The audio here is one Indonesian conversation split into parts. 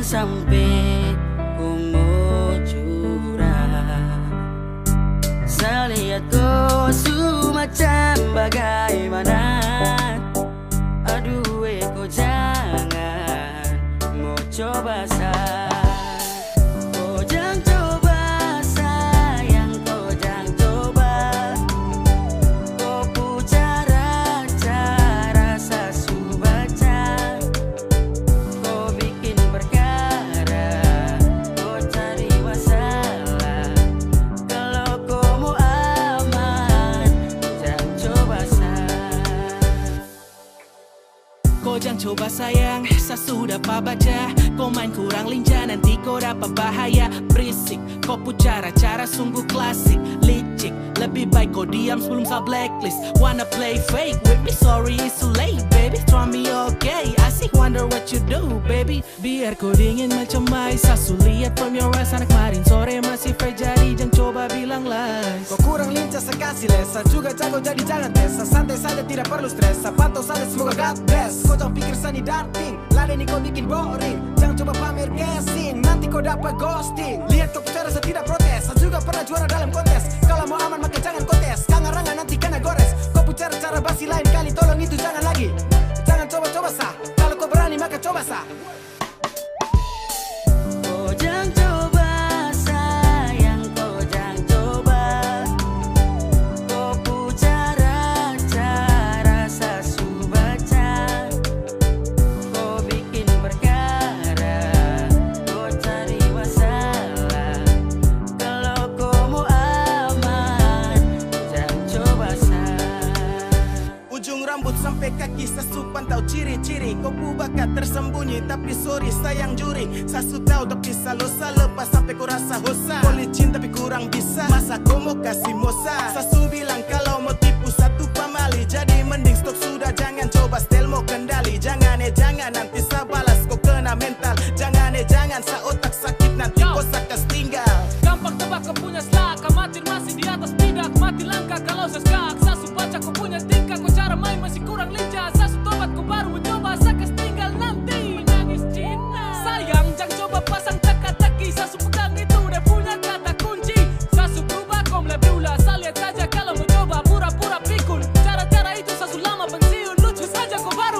sampai ku mau curah. Saya lihat kau semacam bagaimana. Aduh kau jangan mau coba saya. Kau jangan coba sayang, kau jangan coba. Kau pu cara-cara saya su baca. Kau bikin perkara, kau cari masalah. Kalau kau mau aman, jangan coba sayang. Kau jangan coba sayang, saya sudah baca. Kau main kurang lincah, nanti kau dapat bahaya. Berisik, kau pu cara-cara sungguh klasik. Licik, lebih baik kau diam sebelum saya blacklist. Wanna play fake with me, sorry it's too late baby. Try me okay, I see wonder what you do baby. Biar kau dingin macam mais, saya su lihat from your eyes. Anak kemarin sore masih fair, jadi jangan coba bilang lies. Kau kurang lincah saya kasih les, saya juga jago jadi jangan tes. Saya santai saja tidak perlu stres, saya pantau saja semoga God bless. Kau jangan pikir saya ini darting, ladeni kau bikin boring. Jangan coba pamer guessing, nanti kau dapat ghosting. Lihat kau bicara saya tidak protes, saya juga pernah juara dalam kontes. Kalau mau aman maka jangan kontes, kangarangan nanti kena gores. Kau bicara cara basi lain kali, tolong itu jangan lagi. Jangan coba-coba sah, kalau kau berani maka coba sah. Kau jangan coba sayang, kau jangan coba. Kau pu cara-cara saya su baca. Kau bikin perkara, kau cari masalah. Kalau kau mau aman, jangan coba sayang. Ujung rambut sampai kaki sasu pantau ciri-ciri. Kau pu bakat tersembunyi tapi sorry sayang juri. Sasu tahu tapi salosa lepas sampai kau rasa hosa. Kau licin tapi kurang bisa, masa kau mau kasih mosa. Sasu bilang kalau mau tipu satu pamali, jadi mending stop sudah, jangan coba stel mau kendali. Jangan jangan nanti sa balas kau kena mental. Jangan jangan sa otak sakit nanti kau sakas tinggal. Gampang tebak kau punya selak, amatir masih di atas bidak. Mati langkah kalau seskak, sasu baca kau punya tingkah. Kau cara main masih kurang lincah, sasu tobat kau baru mencoba. Sakas tinggal nanti menangis Cina. Sayang jangan coba pasang teka-teki, sasu pegang itu udah punya kata kunci. Sasu berubah kau mulai berulah, saya lihat saja kalau mau coba pura-pura pikun. Cara-cara itu sasu lama pensiun, lucu saja kau baru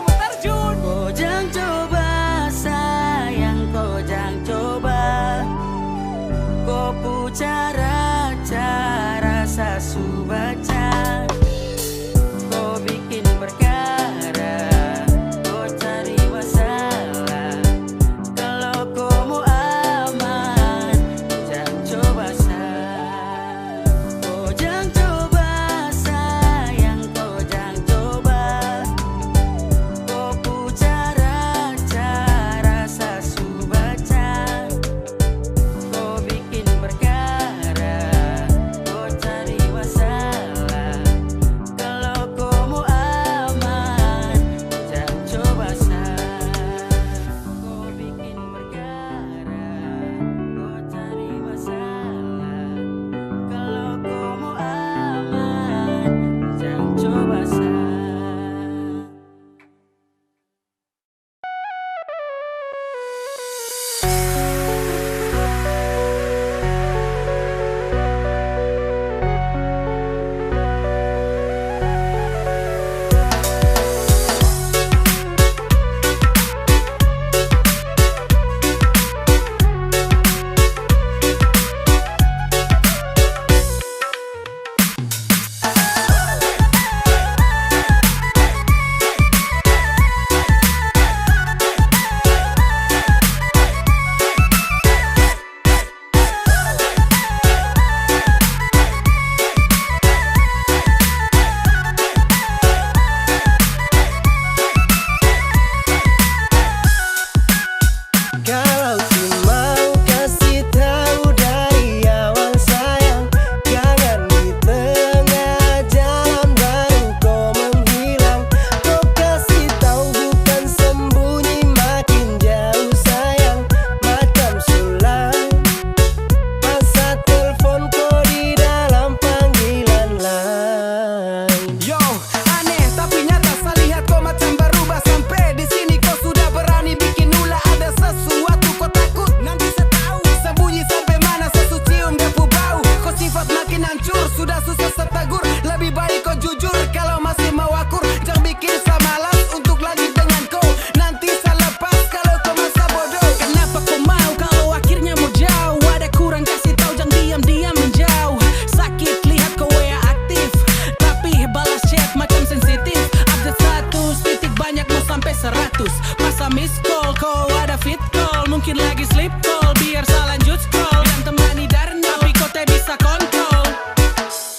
status. Masa miss call, kau ada fit call, mungkin lagi sleep call, biar saya lanjut scroll. Yang temani dari nol, tapi kau tak bisa kontrol.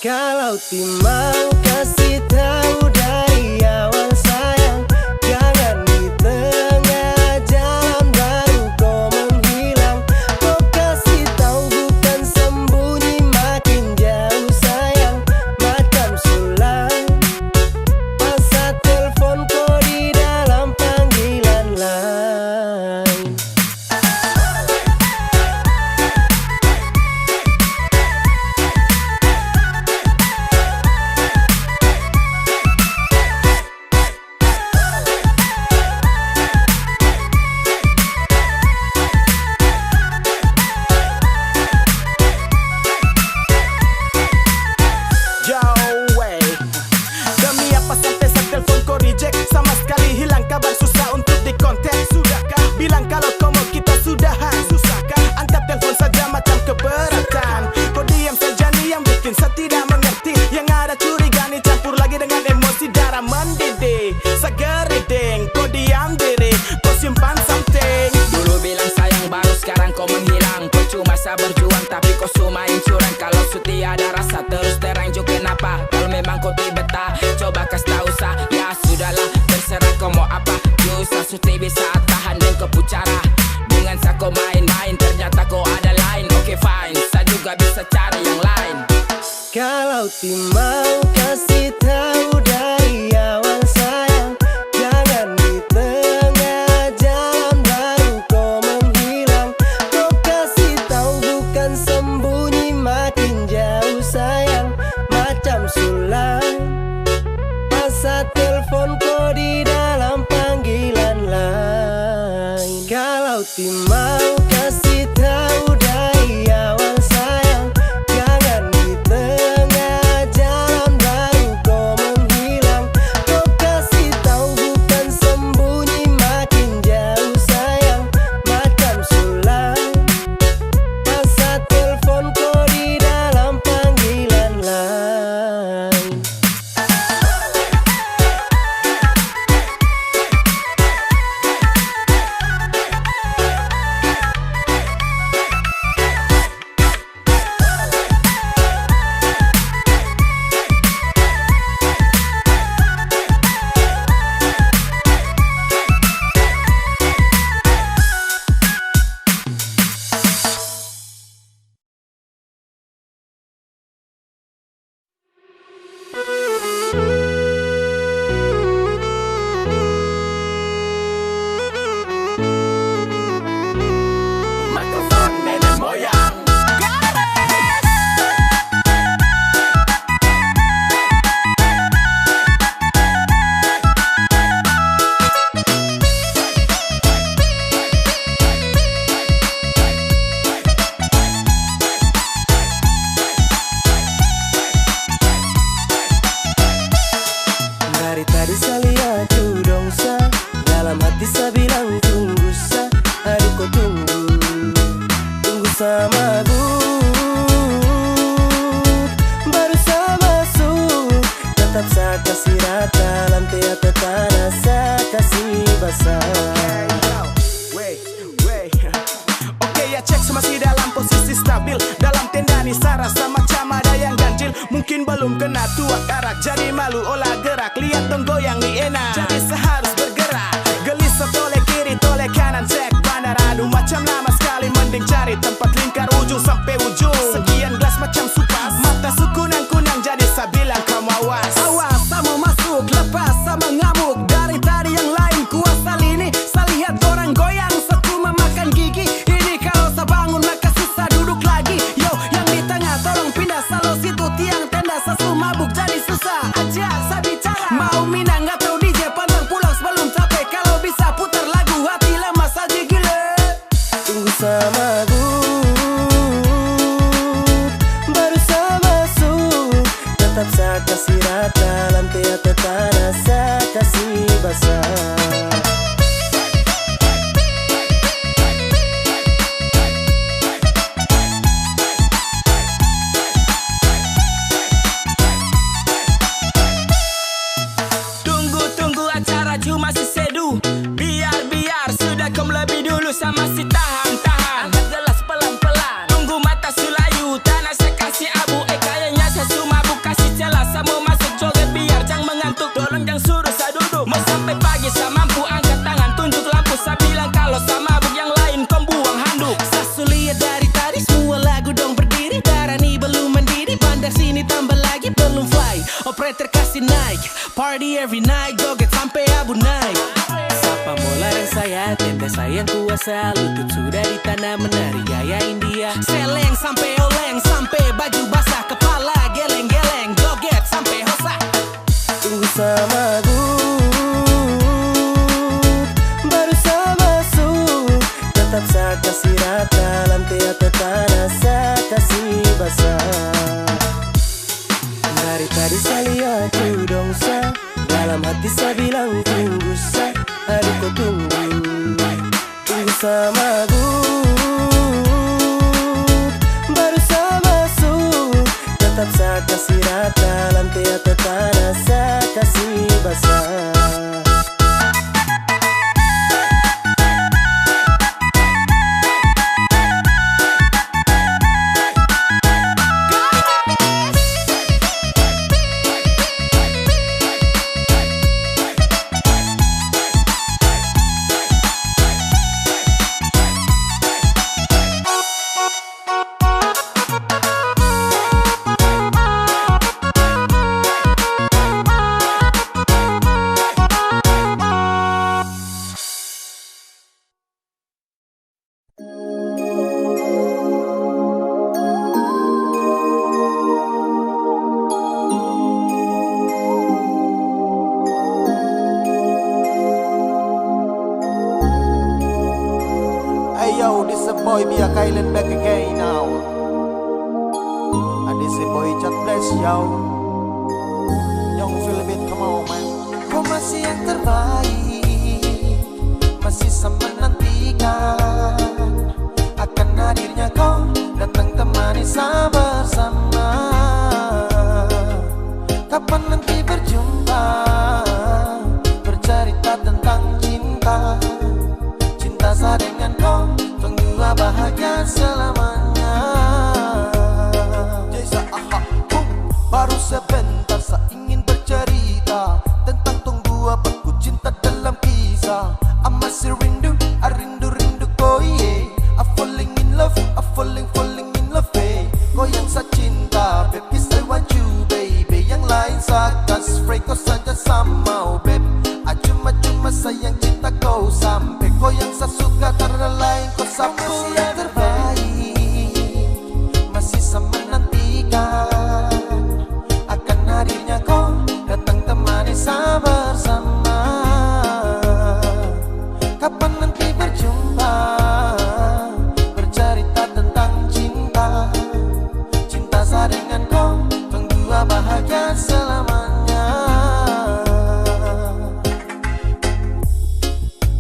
Kalau timau kasih tahu dari awal sayang, jangan di tengah jalan baru kau menghilang. Kau kasih tahu bukan sembunyi, makin jauh sayang, macam sulam. Masa telepon kau di dalam panggilan lain. Demi apa sampai saat telepon kau reject, sama sekali hilang kabar, susah untuk dikontak. Sudahkah bilang kalau kau mau kita sudahan? Susahkah angkat telepon saja macam keberatan? Kau diam saja nih yang bikin saya tidak mengerti. Yang ada curiga nih campur lagi dengan emosi, darah mendidih. Segeriding kau diam diri, kau simpan something. Dulu bilang sayang, baru sekarang kau menghilang. Kau cuma saya berjuang tapi kau sumain curang. Kalau sudah ada rasa terus terang juga kenapa? Kalau memang kau betah, coba kasih tahu sah. Ya sudahlah, terserah kau mau apa. Susah sudah bisa tahan dan kau pucara. Dengan saya kau main-main, ternyata kau ada lain. Oke fine, saya juga bisa cari yang lain. Kalau timau kasih tahu dari awal sayang, jangan di tengah jalan baru kau menghilang. Kau kasih tahu bukan sembunyi, makin jauh sayang, macam sulam. Masa telepon kau di dalam panggilan lain. Kalau timau kasih tahu dari awal sayang, jangan di tengah jalan baru kau menghilang. Kau kasih tahu bukan sembunyi, makin jauh sayang, macam sulam. Masa telepon kau di dalam panggilan lain. Mikrofon nenek moyang. Dari tadi saya lihat tu dong sa, dalam hati saya bilang tunggu sa. Aduh kau tunggu sama aku. Baru saya masuk, tetap saya kasih rata, lantai atau tanah saya kasih basah. Oke ya cek masih dalam posisi stabil. Dalam tenda nih saya rasa macam ada yang ganjil. Mungkin belum kena tua karak, jadi malu olah gerak. Lihat dong goyang nih enak, jadi seharus bergerak. Gelisah toleh kiri toleh kanan, cek bandar. Aduh macam lama sekali, mending cari tempat lingkar ujung sampai ujung. Sekian gelas macam supas, mata su kunang-kunang, jadi saya bilang kamu awas. Awas sama masuk, lepas sama ngamuk. Dari tadi yang lain kuasa lini, saya lihat orang goyang, saya cuma makan gigi. Ini kalau saya bangun maka susah duduk lagi. Yo, yang di tengah tolong pindah salo situ, tiang tenda saya mabuk jadi susah aja saya bicara. Mau minang nggak tahu DJ pantang pulang sebelum rasa masih tahan-tahan. Angkat gelas pelan-pelan, tunggu mata sulayu, tanah saya kasih abu. Kayaknya saya cuma mabuk, kasih celah saya mau masuk joget biar jangan mengantuk. Tolong jangan suruh saya duduk, mau sampai pagi saya mampu. Angkat tangan tunjuk lampu, saya bilang kalau saya mabuk, yang lain kau buang handuk. Sasu lihat dari tadi semua lagu dong berdiri. Darani belum mendidih, bandar sini tambah lagi belum fly. Operator kasih naik, party every night, joget sampai abu naik. Sapa mola dan saya, tenda sayang kuasa. Lutut sudah di tanah menari gaya India. Seleng sampai oleng, sampai baju basah. Kepala geleng-geleng, joget sampai hosa. Tunggu sama baru saya masuk. Tetap saya kasih rata, lantai atau tanah saya kasih basah. Dari tadi saya lihat dong saya, dalam hati saya bilang tunggu saya. Aduh kau tunggu, tunggu sama baru saya masuk. Tetap saya kasih rata, lantai atau tanah saya kasih basah. Yo, this a boy Biak Island back again now. And this a boy Chat Bless yo. Young Philip, come on man. Kau masih yang terbaik, masih sama menantikan akan hadirnya kau datang temani saya bersama. Kapan nanti berjumpa, bercerita tentang cinta. Cinta saya dengan kau, tunggu bahagia selamanya. Jasa aha, baru sebentar saya ingin bercerita tentang tunggu abadku cinta dalam kisah. I masih rindu, I rindu kau ye. I falling in love, I falling in love eh. Kau yang saya cinta, baby I want you baby. Yang lain saya kasih free, kau saja sama babe. Cuma sayang cinta kau sampai. Kau yang saya suka karena lain kau sampai. Masih yang terbaik, masih sama menantikan akan hadirnya kau datang temani saya bersama. Kapan nanti berjumpa, bercerita tentang cinta. Cinta saya dengan kau, tunggu bahagia selamanya.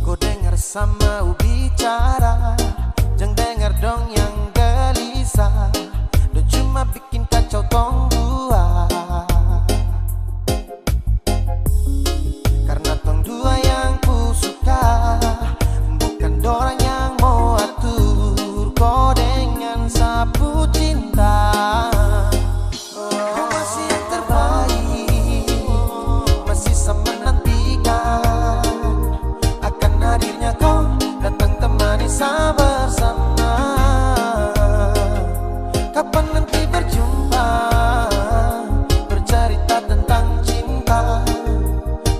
Kau dengar sama bicara, jangan dengar dong yang gelisah. Lo cuma bikin kacau tong dua, karena tong dua yang ku suka bukan dorang yang mau atur kau dengan sapu cinta. Kau masih yang terbaik, masih sama menantikan akan hadirnya kau datang temani saya bersama. Kapan nanti berjumpa, bercerita tentang cinta.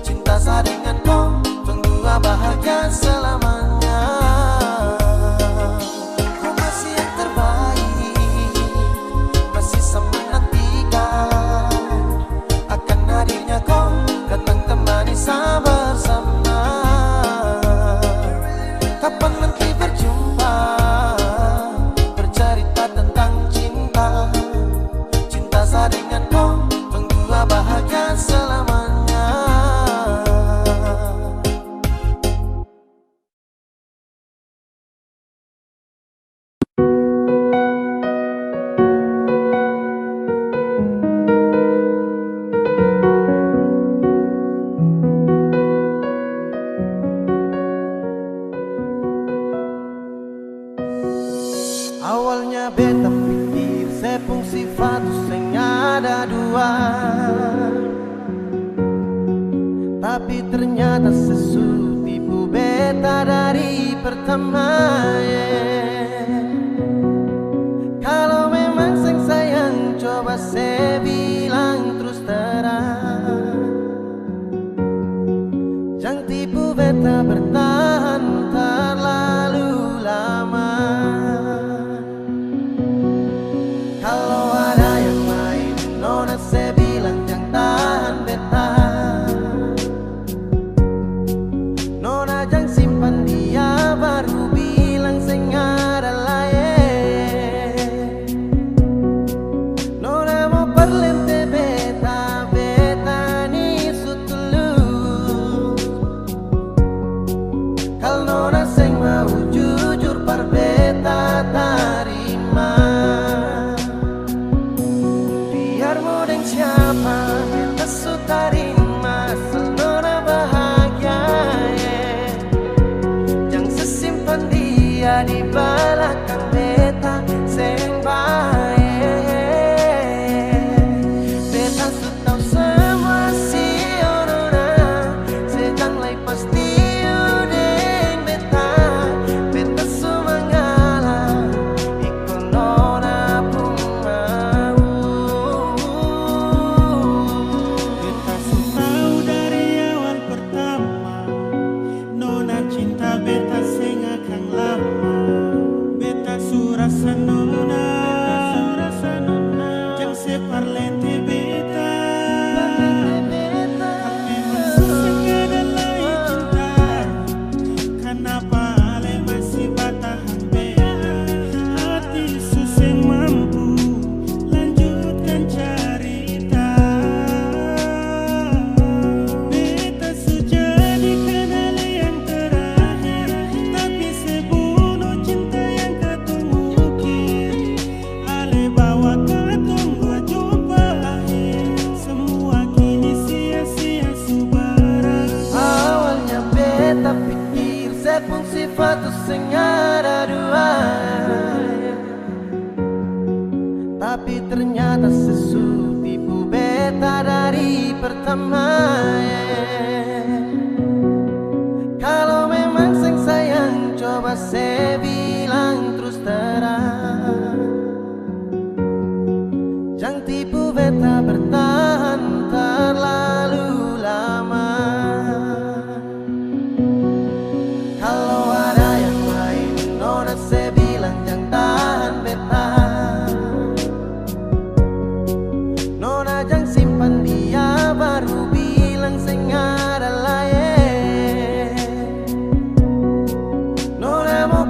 Cinta saya dengan kau, tunggu bahagia selamanya. Kau masih yang terbaik, masih sama menantikan akan hadirnya kau datang temani saya bersama. Kapan nanti berjumpa, bercerita tentang cinta. Cinta saya dengan kau, tunggu bahagia selamanya. ada dua, tapi ternyata sesu tipu beta dari pertama. Kalau memang seng sayang, coba saya bilang terus terang. Jangan tipu beta bertahan terlalu lama. Kalau ada yang lain, nona saya bilang jangan tahan beta. Nona jangan simpan dia, baru bilang seng ada lain. Nona mau perlente beta, beta ni sutulus. Kalau nona seng mau jujur par beta tarima. Biar mau deng siapa, beta su tarima asal nona bahagia. Jangan sesimpan dia di belakang beta seng baik. Beta su tau semua si nona, sejang lai pasti udeng beta. Beta su mengalah, ikut nona pun mau. Beta su tahu dari awal pertama, nona cinta beta seng akan lama. Beta su rasa nona, jangan separlente beta. Kalau memang seseng ada lain cinta, kenapa ale masih batahan beta? Hati suseng mampu lanjutkan cerita. Beta su jadikan ale yang terakhir, tapi sebunuh cinta yang ketumukir. Ale bawa ketunggu jumpa akhir, semua kini sia-sia su berakhir. Awalnya beta pikir saya pun sifat tu seng ada dua, tapi ternyata sesu tipu beta dari pertama. Kalau memang seng sayang, coba saya bilang terus terang. Jangan tipu beta bertahan terlalu lama. Kalau ada yang lain, nona saya bilang jangan tahan beta. Nona jangan simpan dia, baru bilang seng ada lain. Nona mau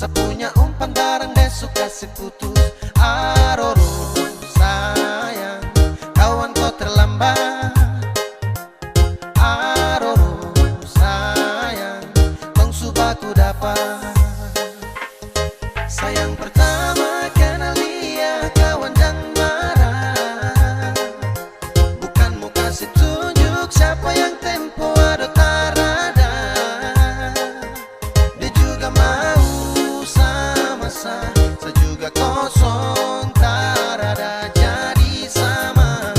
Sapunya umpan barang besok kasih putus. Aroro sayang, kawan kau terlambat. Aroro sayang, tong subaku dapat. Sayang pertama kenal dia, kawan jangan marah. Bukan mau kasih tunjuk siapa yang tempo ada tarada. Dia juga mau sama-sama, saya juga kosong tarada. Jadi sama-sama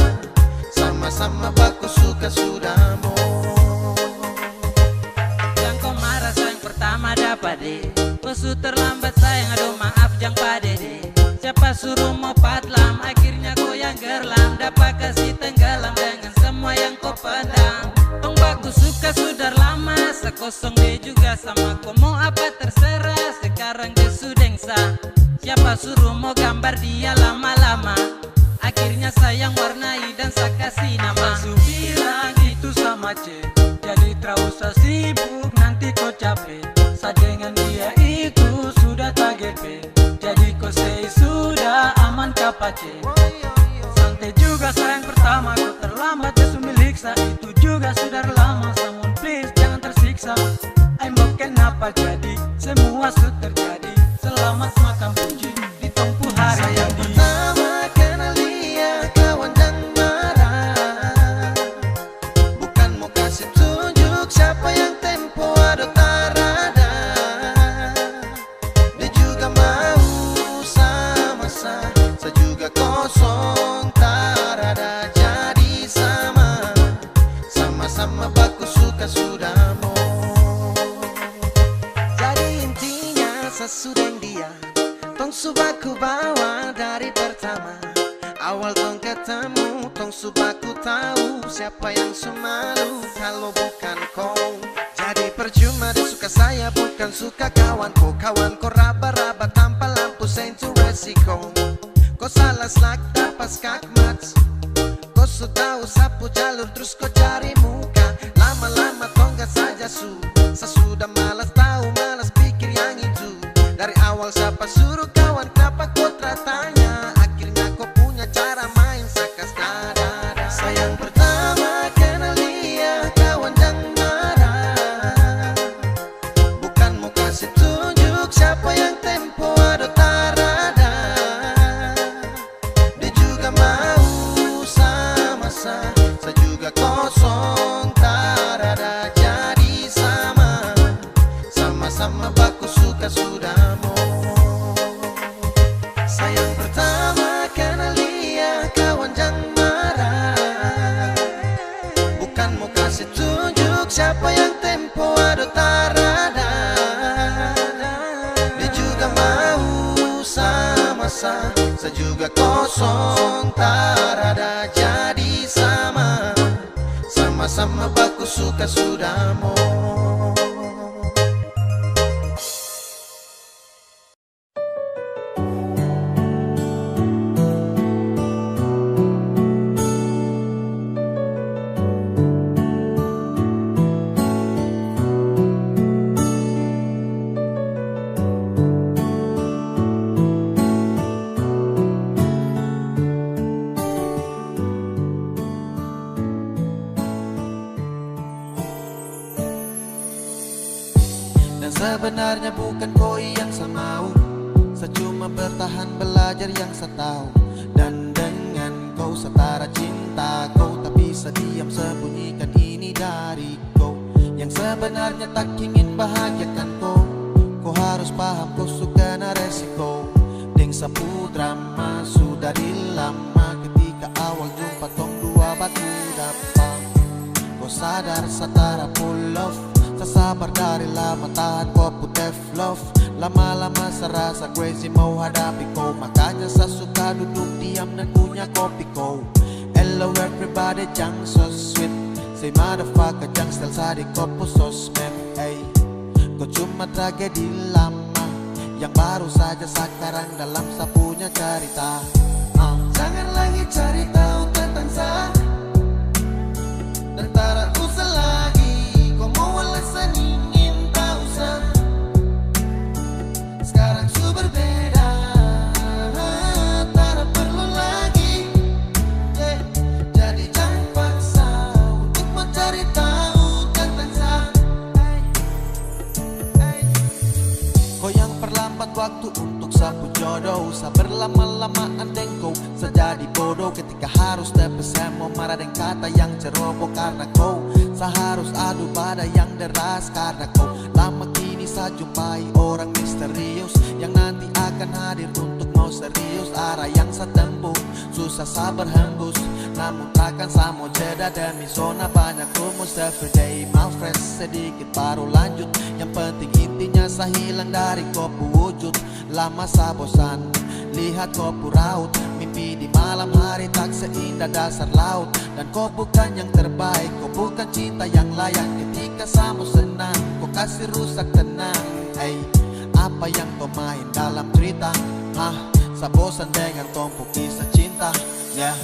baku suka sudah mau. Yang kau marah sayang pertama dapat deh. Kau terlambat sayang, aduh maaf jang pade deh. Siapa suruh mau patlam, akhirnya kau yang gerlam. Dapat kasih tenggelam dengan semua yang kau pedang. Tong baku suka sudah lama, sekosong dia juga sama. Kau mau apa terserah, sekarang dia sudah sah. Siapa suruh mau gambar dia lama-lama, akhirnya sayang warnai dan saya kasih nama. Su bilang itu sama C, jadi terlalu sibuk nanti kau capek. Sa dengan dia itu sudah tak GP, jadi kau say sudah aman kapace. Santai juga sayang pertama kau terlambat jesu milik sa. Itu juga sudah lama, someone please jangan tersiksa. I'm kenapa jadi semua sudah terjadi. Selamat makan puji di tempuh hari Sayang yang pertama kenal dia, kawan jangan marah. Bukan mau kasih tunjuk siapa yang tempo ada tarada. Dia juga mau sama-sama, saya juga kosong tarada. Jadi sama-sama baku suka sudah mau. Jadi intinya sesudeng dia, tong subaku bawa dari pertama. Awal tong ketemu, tong subaku tahu siapa yang semalu kalau bukan kau. Jadi percuma dia suka saya, bukan suka kawanku. Kawanku raba-raba tanpa lampu sentu resiko. Kau salah selak dapat skakmat. Kau sudah tahu sapu jalur terus kau cari muka. Lama-lama tong gak saja sesudah malas tahu, malas pikir yang itu. Dari awal siapa suruh kawan, kenapa kau tanya? Akhirnya kau punya cara main sakas dada. Sayang pertama kenal dia, kawan jangan marah. Bukan mau kasih tunjuk siapa yang tempo ada tarada. Dia juga mau sama-sama, saya juga kosong tarada. Jadi sama-sama baku suka sudah mau. Sayang pertama kenal dia, kawan jangan marah. Bukan mau kasih tunjuk siapa yang tempo ada tarada. Dia juga mau sama-sama, saya juga kosong tarada. Jadi sama-sama baku suka sudah mau. Sebenarnya bukan kau yang saya mau, saya cuma bertahan belajar yang saya tahu. Dan dengan kau setara cinta kau, tak bisa diam sembunyikan ini dari kau. Yang sebenarnya tak ingin bahagiakan kau, kau harus paham kau suka na resiko. Deng sapu drama sudah dilama, ketika awal jumpa tong dua batu dapat. Kau sadar setara full love, sabar dari lama tahan kau putih love. Lama-lama serasa crazy mau hadapi kau, makanya saya suka duduk diam dan punya kopi kau. Hello everybody, jang so sweet. Say motherfucker, jang style sadi kopo sosmed. Hey, kau cuma tragedi lama yang baru saja sekarang dalam saya punya cerita. Jangan lagi cari tahu tentang saya dan tak usah lagi kau mau alasan ingin tahu saya. tepat waktu untuk sapu jodoh. Sabar lama-lamaan dan kau sejadi bodoh ketika harus terpesan mau marah dan kata yang ceroboh. Karena kau seharus adu pada yang deras. Karena kau lama kini saya jumpai orang misterius yang nanti akan hadir untuk mau serius. Arah yang saya tempuh susah sabar hembus, namun takkan sama jeda demi zona banyak rumus. Everyday mal fresh sedikit baru lanjut. Yang penting intinya saya hilang dari kopu wujud. Lama saya bosan lihat kopu raut, mimpi di malam hari tak seindah dasar laut. Dan kau bukan yang terbaik, kau bukan cinta yang layak. Ketika sama senang, kau kasih rusak tenang. Hey, apa yang kau main dalam cerita? Saya bosan dengan tumpuk kisah cinta. Yeah.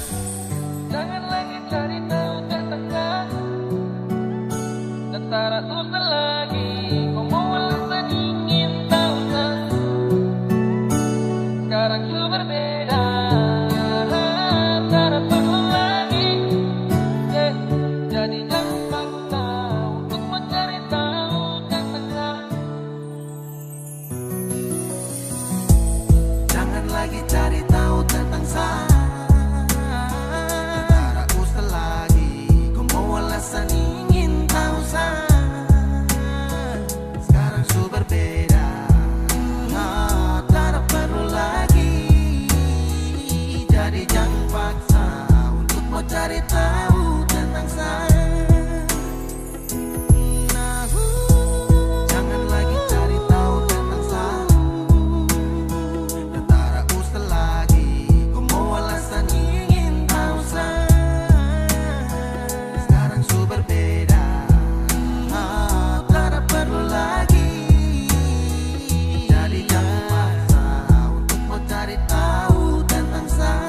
Jangan lagi cari tahu tentang dan tak usah lagi kau mau alasan ingin tahu. Sekarang su berbeda, tak perlu lagi. Jadi jangan paksa untuk mencari tahu tentang. Jangan lagi cari tahu tentang saya. Tak usah lagi kau mau alasan ingin tahu saya. Sekarang su berbeda, tak perlu lagi. Jadi jangan paksa untuk mau cari tahu tentang saya. Jangan lagi cari tahu tentang saya. Dan tak usah lagi kau mau alasan ingin tahu saya. Sekarang su berbeda, tak perlu lagi. Jadi jangan paksa untuk mau cari tahu tentang saya.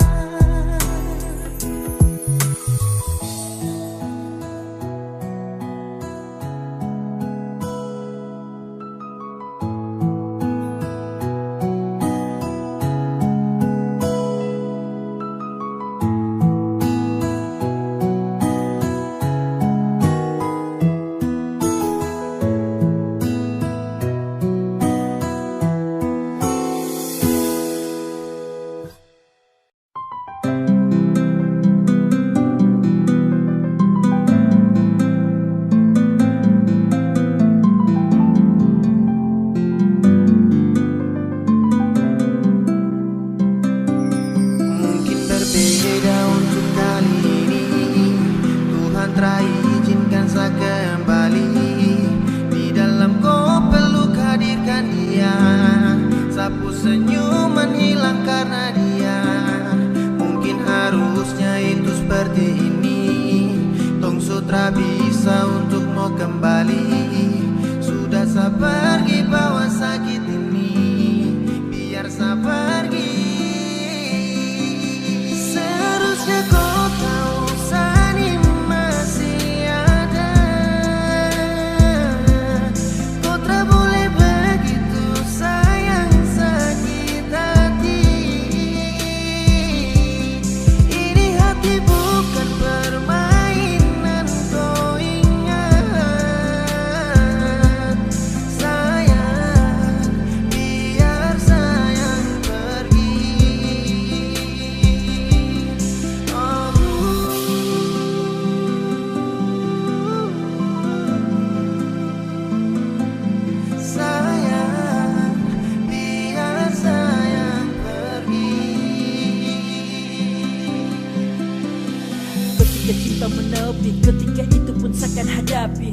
Mungkin berbeda untuk kali ini, Tuhan telah izinkan saya kembali. Di dalam kau peluk hadirkan dia, sapu senyuman hilang karena dia. Mungkin harusnya itu seperti ini, tong sutra bisa untuk mau kembali. Sudah saya pergi bawa sakit ini, biar saya pergi. Seharusnya kau tahu Sani masih ada. Kau tak boleh begitu sayang sakit hati. Ini hati bukan permainan, kau ingat. Sayang, biar sayang pergi. Sayang, biar sayang pergi. Ketika cinta menepi, ketika itu pun seakan hadapi.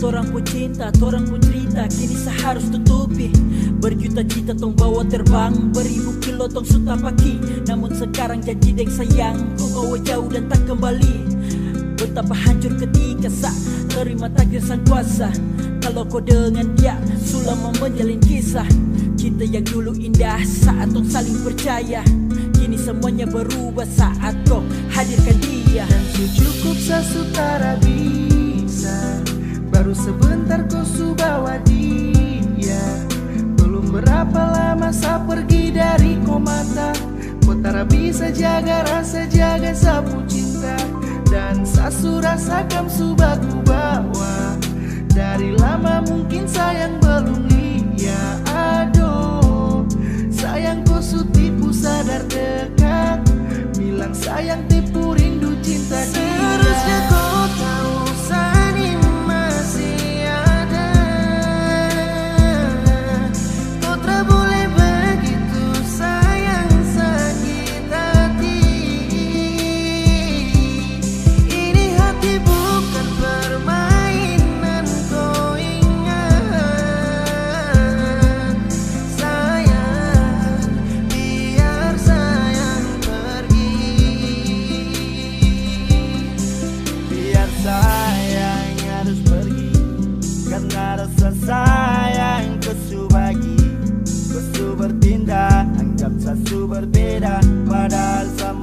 Torang pun cinta, torang pun cerita, kini seharus tutupi. Berjuta-juta tong bawa terbang, beribu kilo tong suta paki. Namun sekarang janji deng sayang, kau bawa jauh dan tak kembali. Betapa hancur ketika sak terima takdir sang kuasa. Kalau kau dengan dia, selama menjalin kisah cinta yang dulu indah saat tong saling percaya. Kini semuanya berubah saat kau hadirkan dia. Dan cukup sesutara bisa, baru sebentar kau su bawa dia. Belum berapa lama saya pergi dari kau mata. Kau tak bisa jaga rasa, jaga sapu cinta. Dan saya su rasakan su baku bawa. Dari lama mungkin sayang belum lihat. Aduh,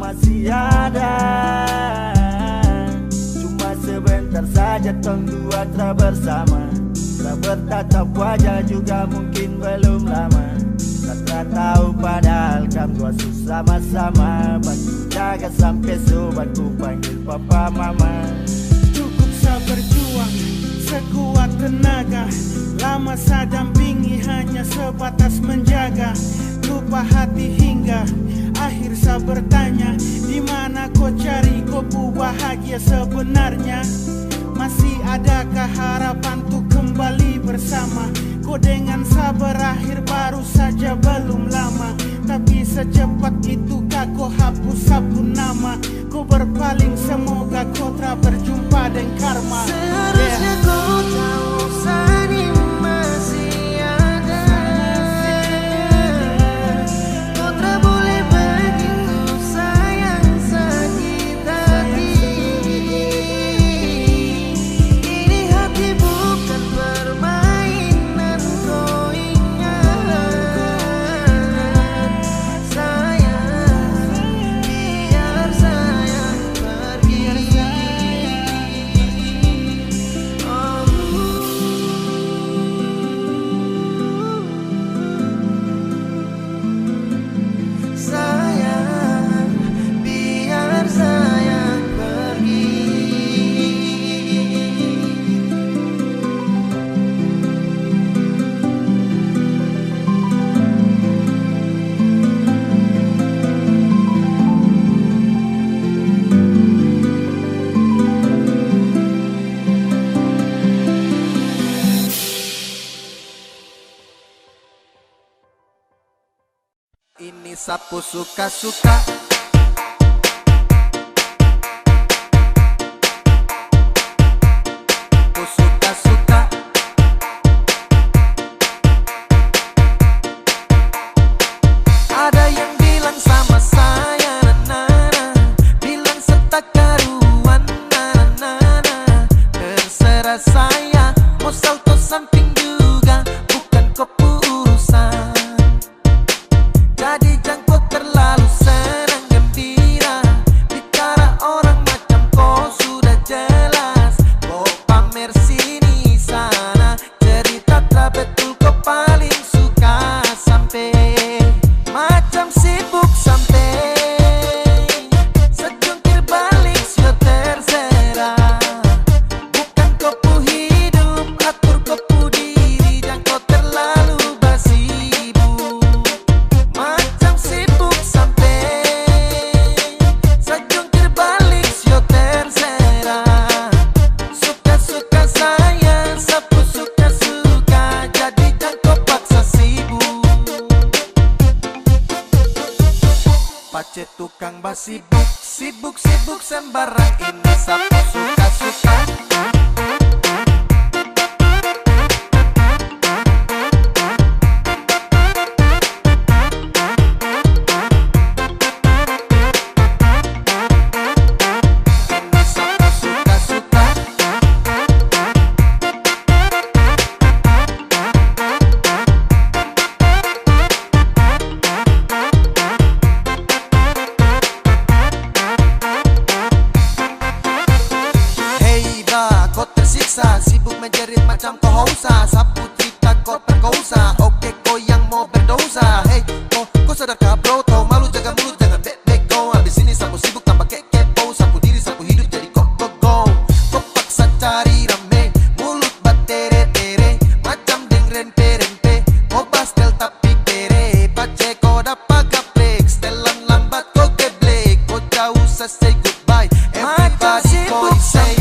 masih ada. Cuma sebentar saja tong dua tak bersama. Tak bertatap wajah juga mungkin belum lama. Tak tahu padahal kan dua sama-sama. Bantu jaga sampai sobatku panggil papa mama. Cukup sabar juang sekuat tenaga. Lama saya dampingi hanya sebatas menjaga. Lupa hati hingga akhir saya bertanya, di mana kau cari kopu bahagia sebenarnya? Masih adakah harapan untuk kembali bersama? Kau dengan sabar akhir baru saja belum lama. Tapi secepat itukah kau hapus sabun nama? Kau berpaling semoga kau tak berjumpa dengan karma. Seharusnya kau tahu Sani masih ada. Kau tak boleh begitu sayang sakit hati. Ini hati bukan permainan, kau ingat. Sayang, biar sayang pergi. Sayang, biar sayang pergi. Ini sapu suka-suka. Aku suka-suka. Ada yang bilang sama saya, na-na-na. Bilang setak karuan, na-na-na. Terserah saya, mau salto samping juga, bukan kepurusan. Jadi jangkau terlalu senang gembira. Bicara orang macam kau sudah jelas. Kau pamer sini sana, cerita tak betul kau paling suka. Sampai macam sibuk sampai sejungkir balik sio terserah. Bukan kopu hidup, atur kopu diri. Jangkau terlalu basibu. Macam sibuk sampai sejungkir balik sio terserah. Suka-suka saya, sapu suka-suka. Jadi jangkau paksa sibuk. Pace tukang basibuk, sibuk-sibuk sembarang. Ini sapu suka-suka. Ini sapu suka-suka. Hei dah, kau tersiksa, sibuk menjerit macam kau hausa. Sapu cerita kau perkosa, oke kau yang mau berdosa. Hei, kau sadarkah bro, tau malu jaga mulut jangan bek-bek kau. Habis ini sapu sibuk tanpa kepo, sapu diri sapu hidup jadi kok go. Kau paksa cari rame, mulut batere-tere, macam deng rempe-rempe. Kau pastel tapi kere, pace kau dapat gaplek. Setelan lambat kau geblek, kau jauh say goodbye. Everybody boy say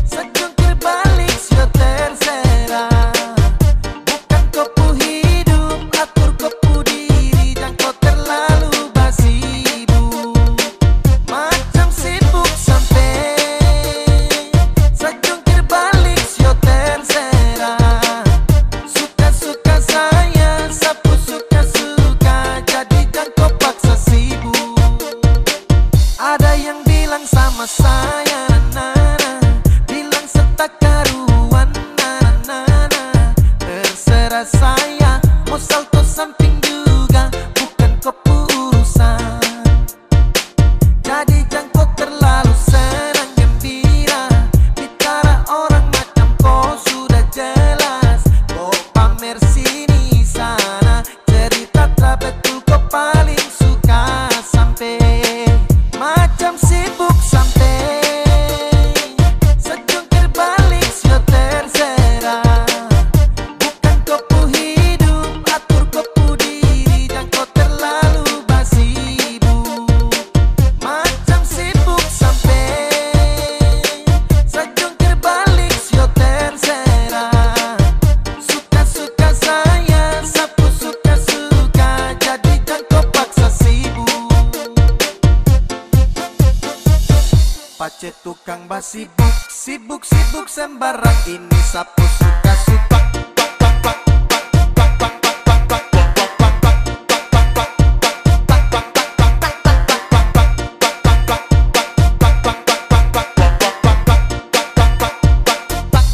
sejungkir balik sio terserah. Bukan kopu hidup, atur kopu diri. Jangkau terlalu basibu. Macam sibuk sampai sejungkir balik sio terserah. Suka-suka saya, sapu suka-suka. Jadi jangkau paksa sibuk. Ada yang bilang sama saya, na-na-na. Bilang setak karuan, na-na-na. Terserah saya, mau salto samping juga, bukan kepurusan. cek tukang basi sibuk sembarang ini sapu suka-suka.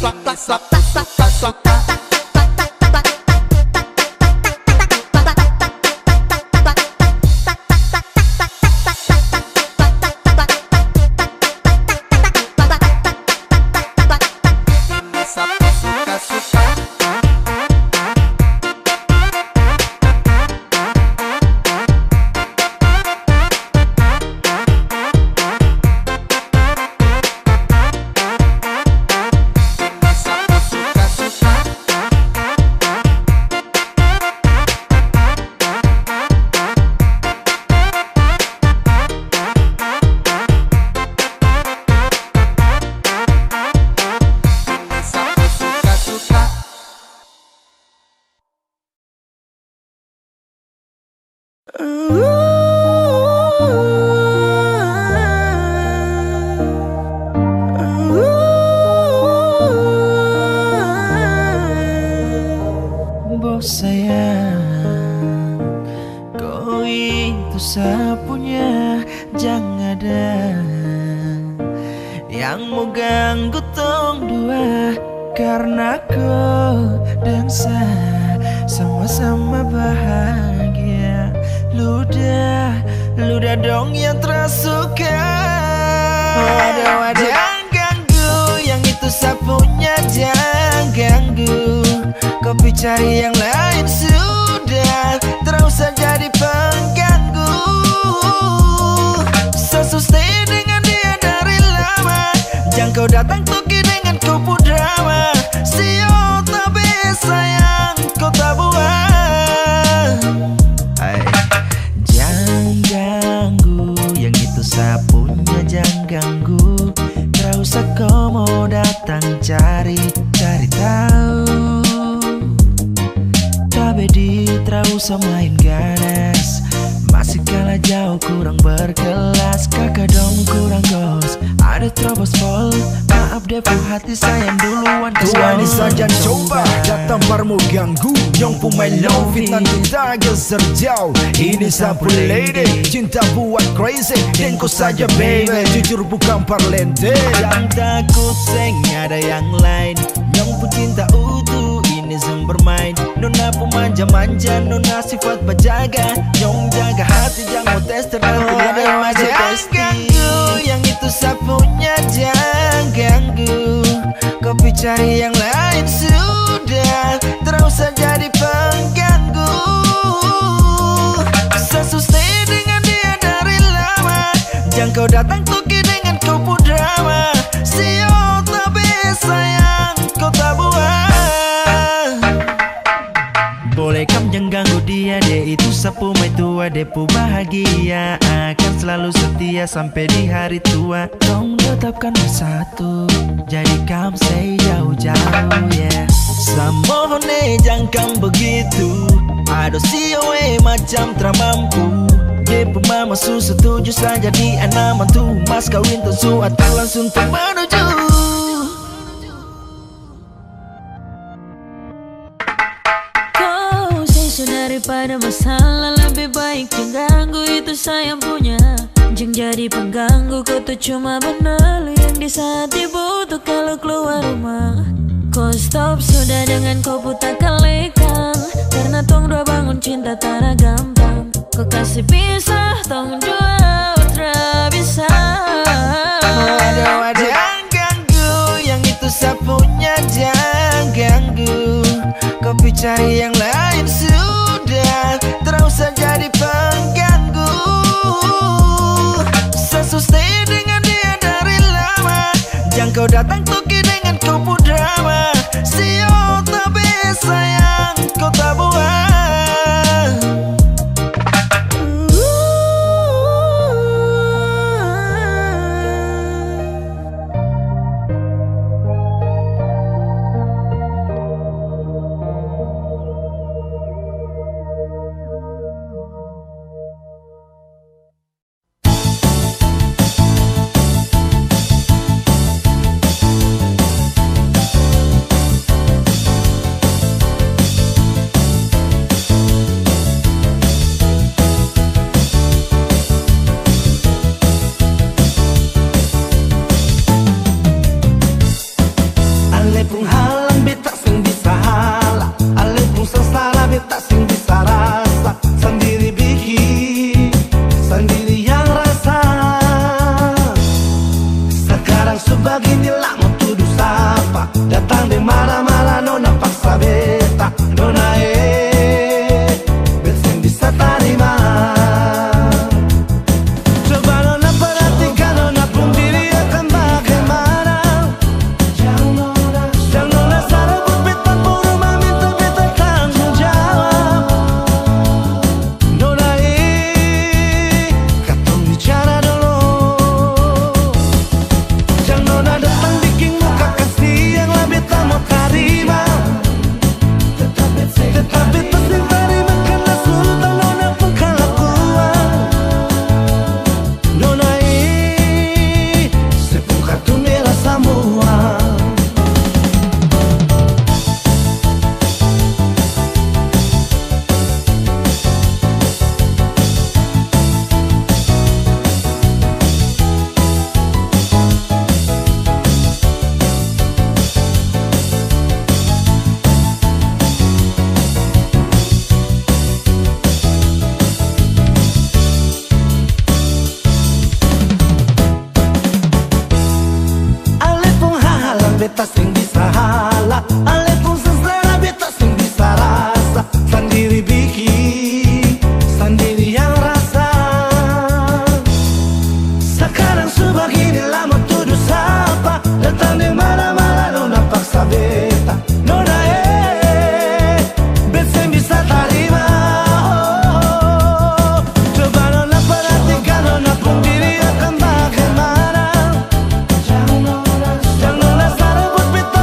Ini sapu suka-suka. Bos sayang, kau itu sapunya, jangan ada yang mau ganggu tong dua, karena kau dan saya sama-sama bahagia. Ludah dong yang tersuka. Jangan ganggu, yang itu sapunya jangan ganggu. Kopi cari yang lain sudah, terus saja jadi pengganggu. So stay dengan dia dari lama, jangan kau datang toki dengan kupu drama. Sio tapi sayang kau tak buang. Jangan ganggu, yang itu sapunya jangan ganggu. Terus kau mau datang cari tahu. Bedi terus main ganas, masih kalah jauh kurang berkelas. Kakak dong kurang gos, ada terobos pol. Maaf depo hati sayang duluan. Tuan saja coba datang parmu ganggu. Yang pemain low fitnah cinta geser jauh. Ini sapu lady, cinta buat crazy. Dan kau saja baby, jujur bukan parlente. Jangan takut seng ada yang lain. Yang pecinta utuh ini sem bermain. Nona pemanja-manja, nona sifat berjaga. Nyong jaga hati, jangan mau tes terlalu ada maju pasti. Yang itu sapunya jangan ganggu. Kopi cari yang lain sudah, terus saja jadi pengganggu. So stay dengan dia dari lama, jangan kau datang toki dengan kupu drama. Sio tapi sayang kau tak buang. Boleh kamu jangan ganggu dia itu sapu mai tua. Depu bahagia akan selalu setia sampai di hari tua. Tong tetapkan bersatu, jadi kamu say jauh-jauh yeah. Samohone jangan begitu, ado sioe macam teramampu. Depu mama su setuju saja di anaman tuh. Mas kawin tentu atau langsung menuju. Daripada masalah lebih baik jangan ganggu, itu sayang punya. Jangan jadi pengganggu, kau tuh cuma benar yang di saat dibutuh kalau keluar rumah. Kau stop sudah dengan kau buta kalikan, karena tong dua bangun cinta tak gampang. Kau kasih pisah tong dua utra bisa. Jangan ganggu, yang itu sapunya jangan ganggu. Kopi cari yang lain sudah, terus saja jadi pengganggu. So stay dengan dia dari lama, jangan kau datang toki dengan kupu drama. Sio tapi sayang kau tak buang. beta sing bisa halah, ale pun selera beta sing bisa rasa. Sendiri bikin, sendiri yang rasa. Sekarang sebegini lama tuduh sapa, datang di mana-mana nona paksa beta. Nona beta sing bisa terima. Coba nona perhatikan nona pun diri akan bagaimana. Jangan nona sarabut beta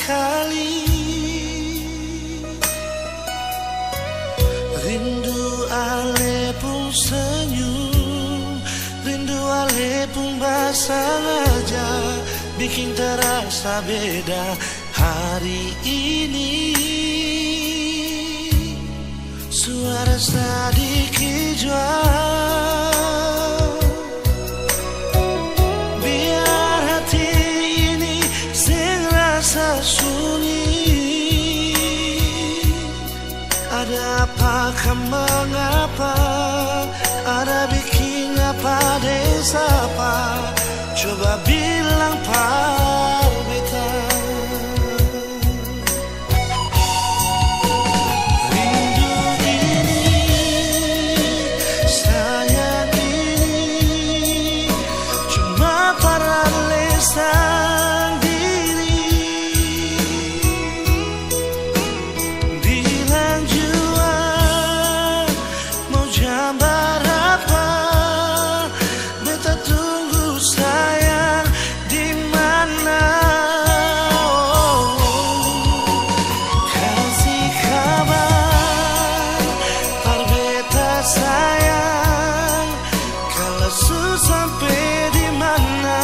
sekali. Rindu ale pun senyum, rindu ale pun basah wajah, bikin terasa beda hari ini. Suara sedikit jual, biar hati ini sing rasa sunyi. Ada apakah mengapa, ada bikin apa desa apa, coba bilang par beta. Sang diri bilang jua mau jam berapa, beta tunggu sayang di mana. Kasih kabar par beta sayang, kalau su sampai di mana.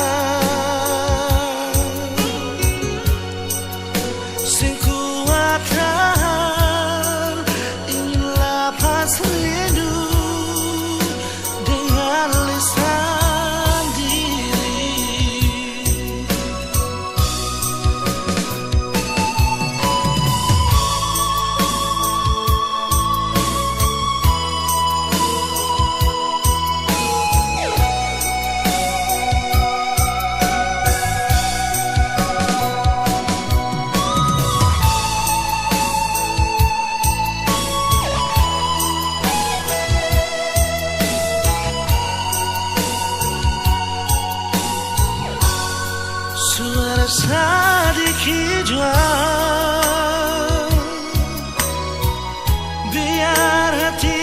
Suara sedikit jual, biar hati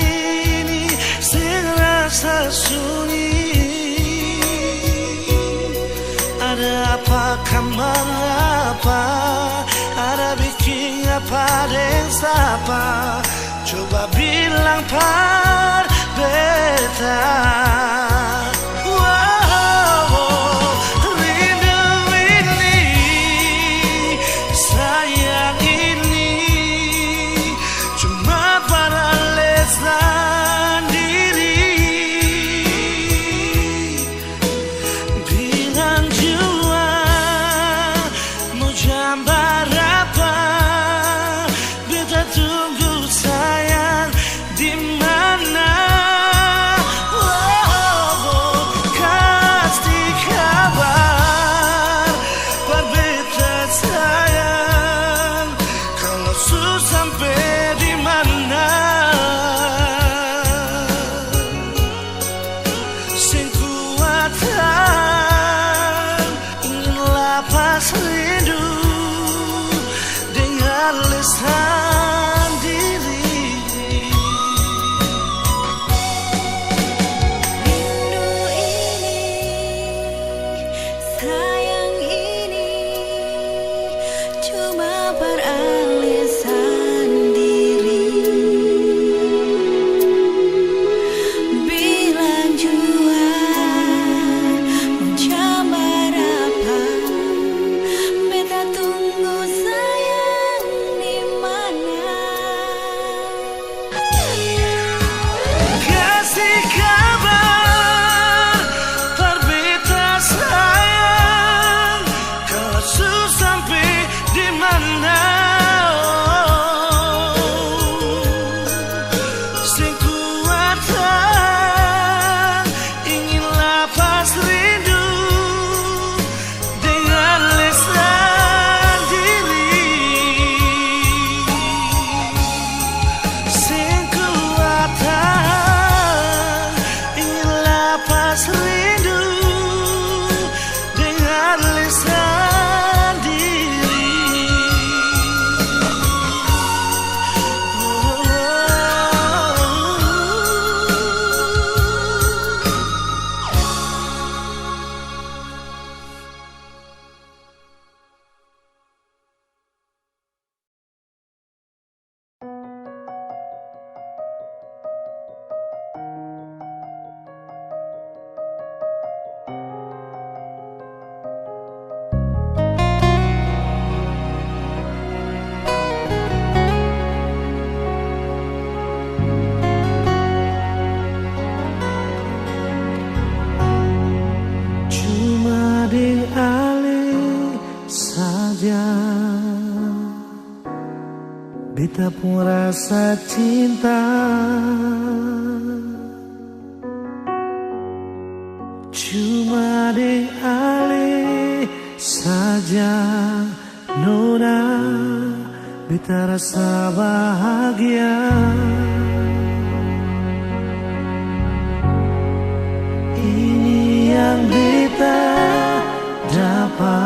ini sing rasa sunyi. Ada apakah mengapa, ada bikin apa desa apa, coba bilang par beta. Tunggu sayang di mana. beta pun rasa cinta. Cuma di alih saja nona, beta rasa bahagia. Ini yang beta dapat,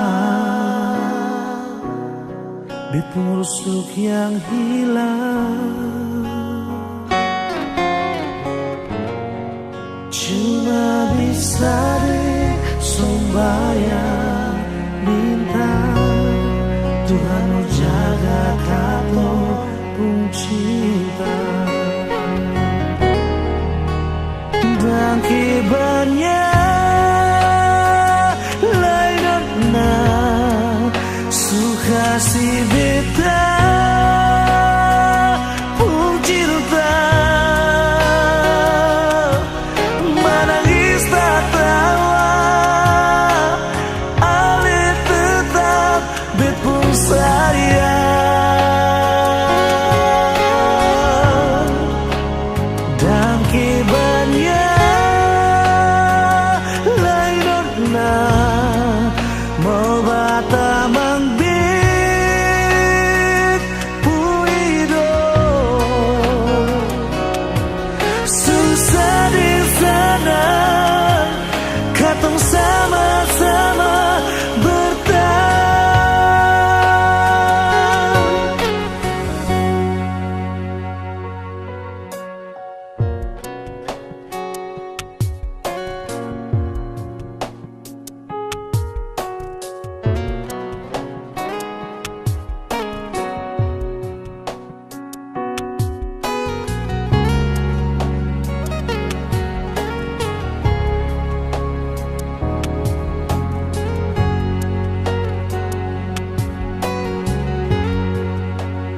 beta rusuk yang hilang. Cuma bisa sembahyang minta Tuhan jaga kamu pun cinta. Dan kibarnya lain na suka si beta pun cinta. Menangis tak tawa, ale tetap bet pun sayang. Dan kibarnya lain na mau bata mangbit puido. Susah di sana, katong sama-sama bertahan.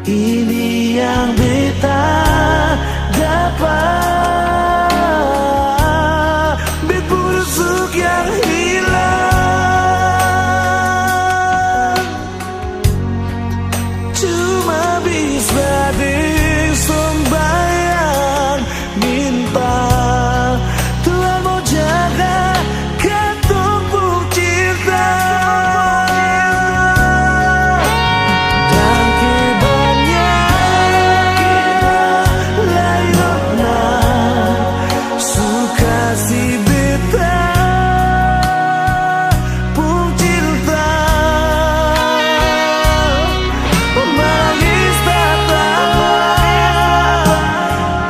Ini yang beta dapat, bet busuk yang hilang. Cuma bisa disembayang minta Tuhan mau jaga katong pun cinta. Dan kibarnya lain na suka si beta pun cinta. Menangis tak tawa,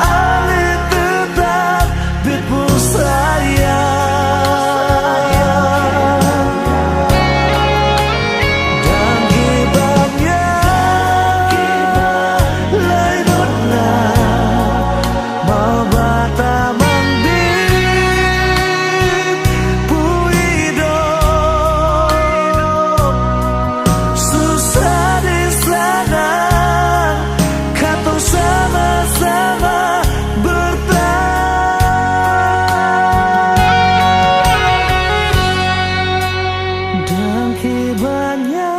ale tetap bet pun sayang. Dan kibarnya lain na mau bata mangbit puido. Susah di sana, katong sama-sama bertahan. Dan kibarnya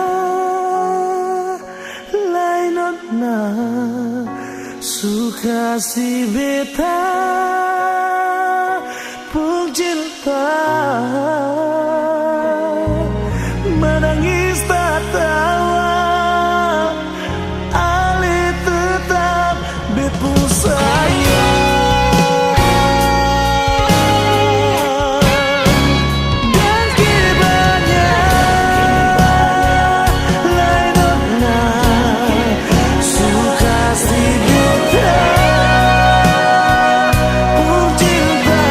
lain na suka si beta pun cinta. Menangis tak tawa, ale tetap bet pun sayang. Dan kibarnya lain na suka si beta pun cinta.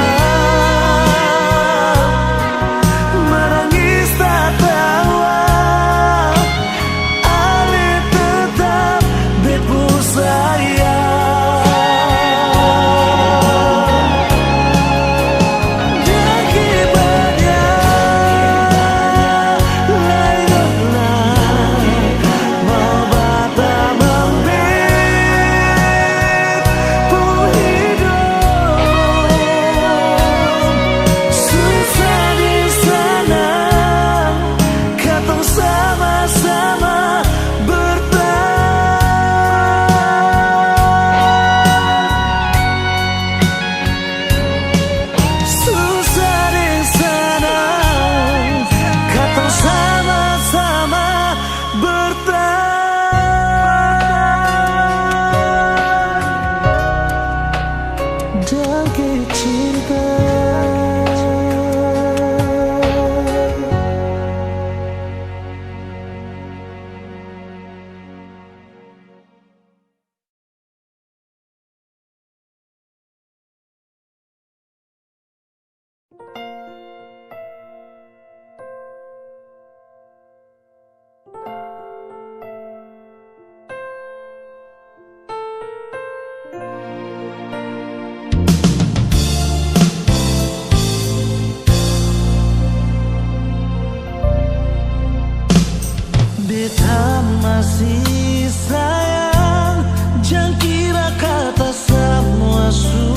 beta masih sayang, jangan kira kata semua su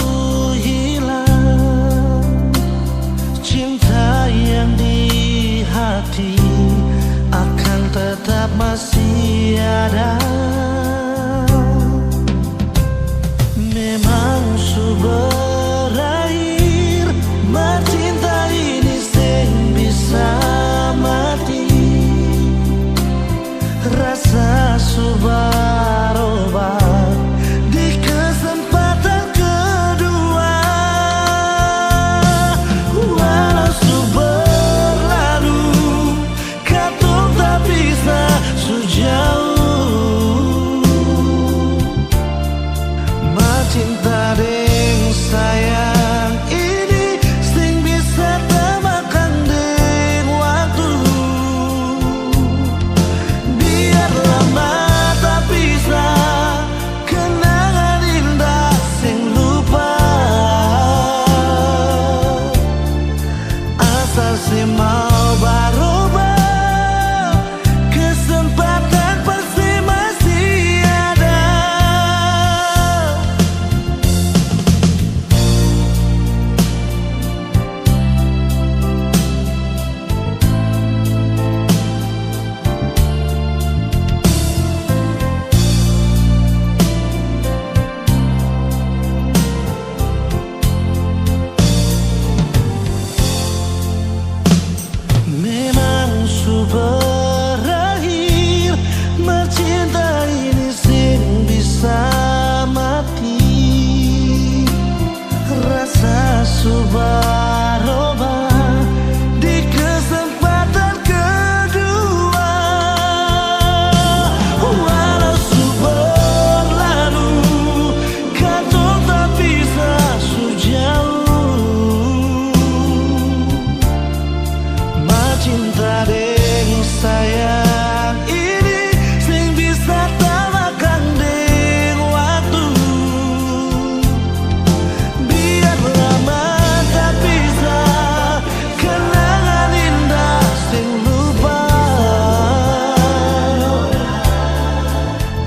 hilang. Cinta yang di hati akan tetap masih ada. Memang su berakhir, cinta ini sing bisa mati. Rasa su berubah di kesempatan kedua. Walau su berlalu, katong tak bisa su jauh. Cinta deng sayang ini sing bisa temakan deng waktu. Biar lama tak bisa kenangan indah sing lupa. Asal si mau berubah, kesempatan pasti masih ada. Memang su berakhir, cinta ini sing bisa mati. Rasa su berubah di kesempatan kedua. Walau su berlalu, katong tak bisa su jauh. Cinta deng sayang ini sing bisa temakan deng waktu. Biar lama tak bisa kenangan indah sing lupa.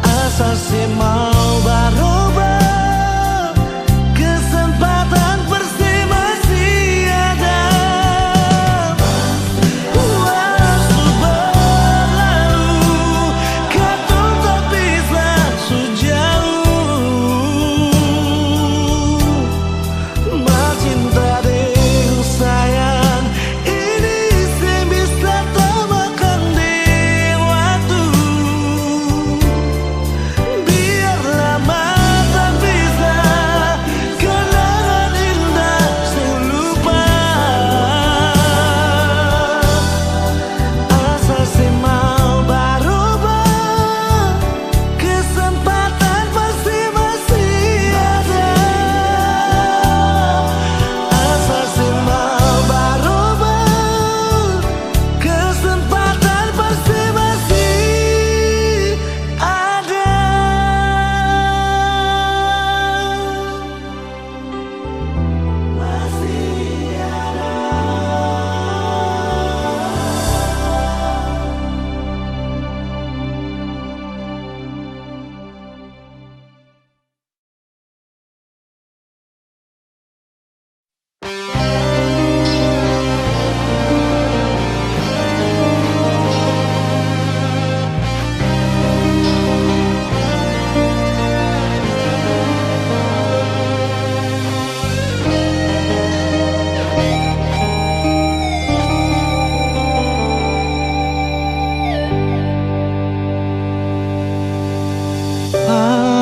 Asal si mau berubah, kesempatan pasti masih ada.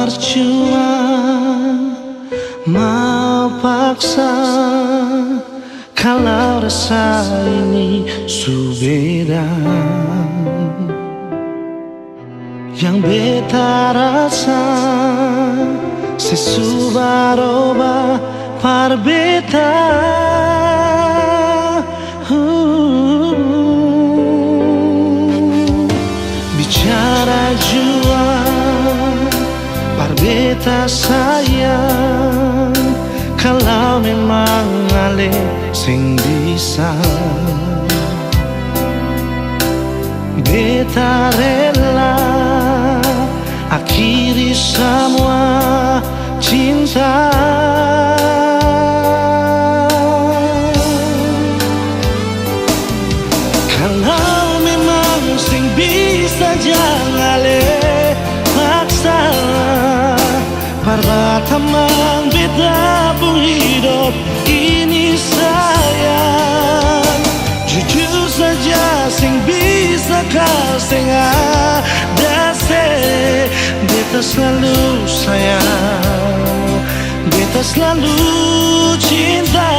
Percuma mau paksa kalau rasa ini su beda. Yang beta rasa sesu berubah par beta. Bicara jua par beta sayang, kalau memang ale sing bisa beta rela akhiri semua cinta. Kalau memang sing bisa jangan paksa, perbatamang beda pun hidup ini sayang. Jujur saja sing bisa kau sing ada se, beta selalu sayang, beta selalu cinta.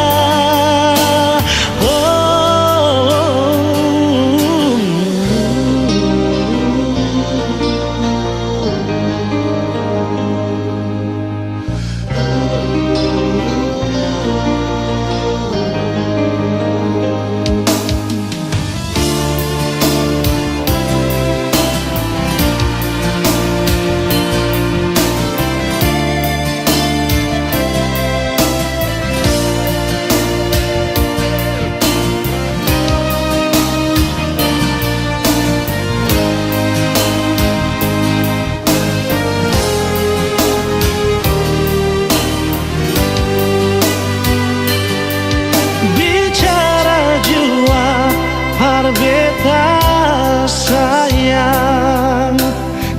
Beta sayang,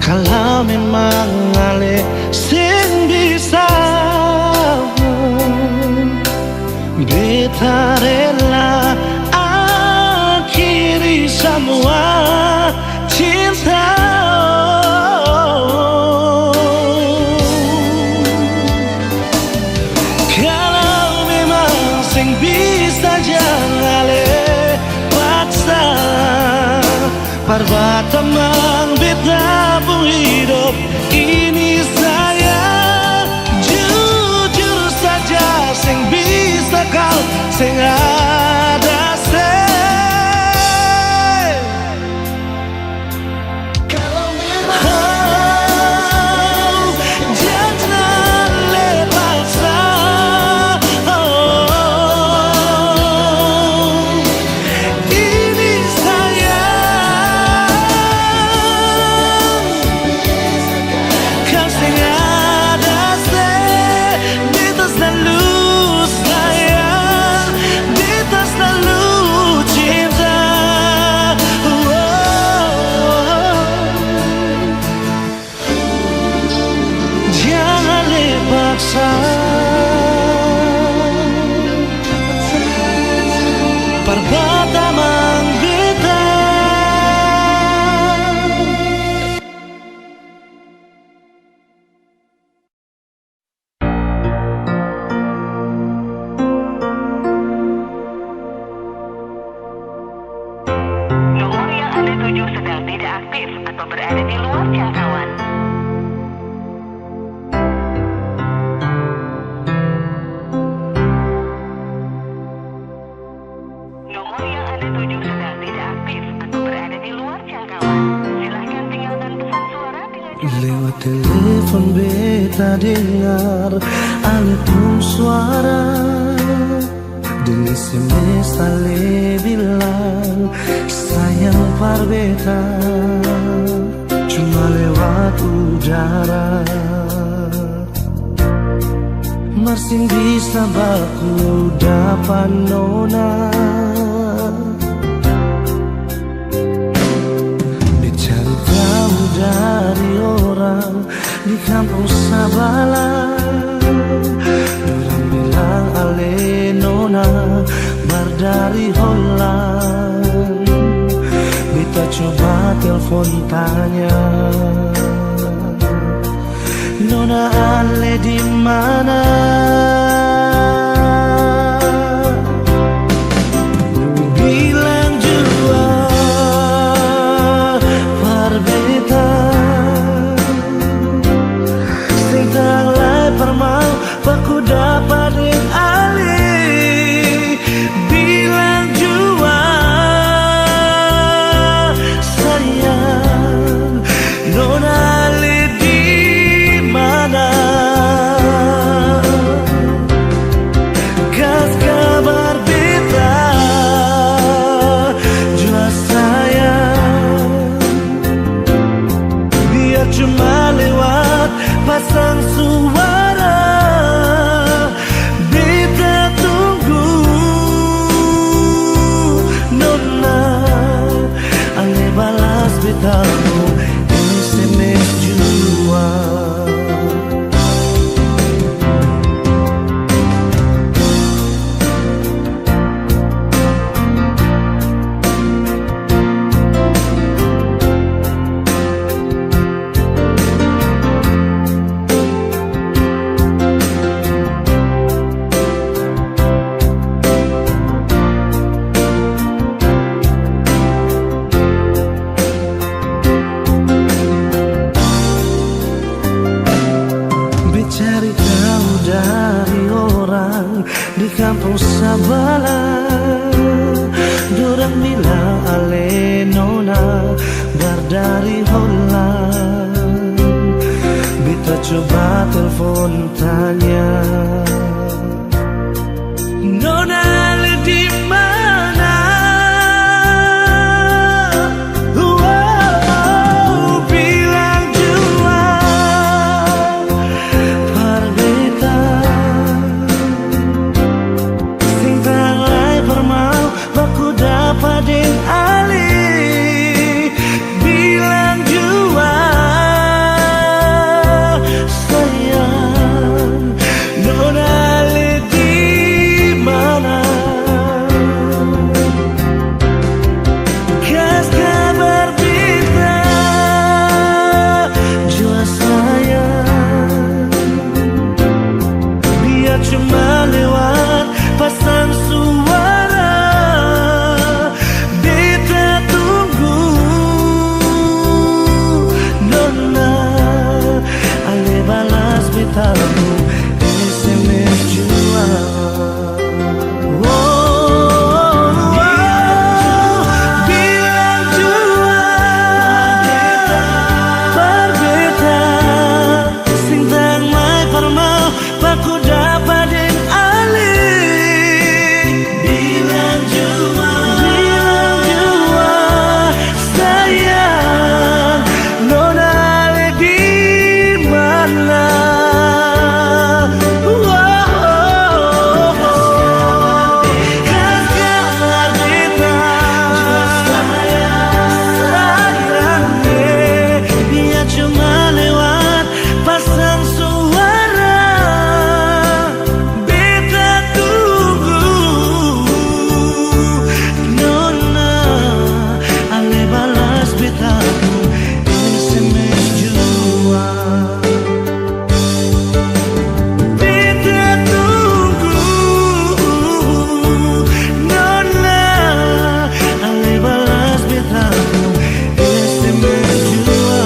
kalau memang ale sing bisa, beta rela akhiri semua cinta. Kalau memang sing bisa jangan paksa, perbatamang beta pun hidup ini sayang. Jujur saja sing bisa kau sing ada se. Kalau memang jangan lepaksa, perbatamang beta. Nomor yang Anda tuju sedang tidak aktif atau berada di luar jangkauan. Lewat telepon beta dengar alun suara, di SMS ale bilang sayang par beta, cuma lewat udara. Masih bisa baku dapat nona, dari orang di kampung Sabala, orang bilang ale nona bardari Holland. Beta coba telepon tanya, nona ale di mana? Bilang jua beta sing tanglai permau baku dapat ding ali. Bilang jua sayang, nona ali di mana? bilang ale nona berdari holang. Beta coba telepon tanya, nona ale di mana? Wow, bilang jua par beta sing tanglai permau baku dapat den ali. Bilang jua sayang, nona ale di mana? Kas kabar beta jua sayang, biar cuma lewat pasang suara. Beta tunggu nona ale balas betamu SMS jua. Bilang jua par beta sing tang mai permau baku dapat den ali. Bilang jua sayang, nona ale di mana? Kas kabar beta sayang, biar cuma lewat pasang suara. Beta tunggu nona ale balas betamu SMS jua. Beta tunggu nona ale balas betamu SMS jua.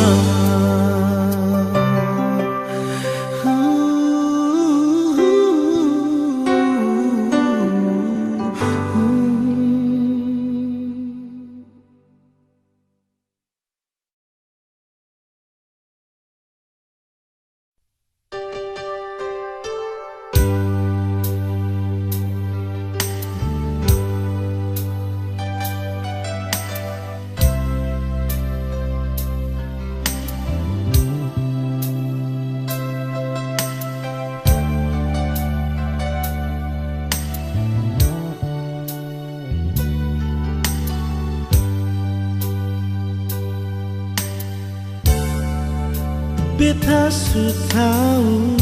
Beta su tahu,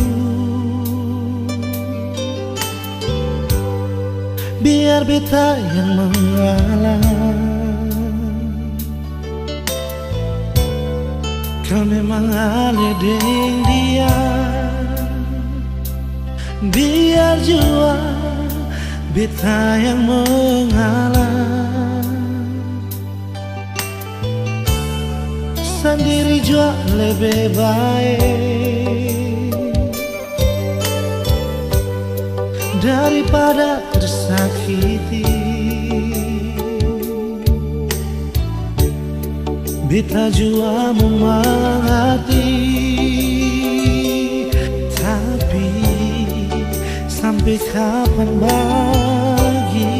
biar beta yang mengalah. Kau memang ale deng dia, biar jua beta yang mengalah. Sendiri jua lebih baik daripada tersakiti. Beta jua mengerti, tapi sampai kapan begini?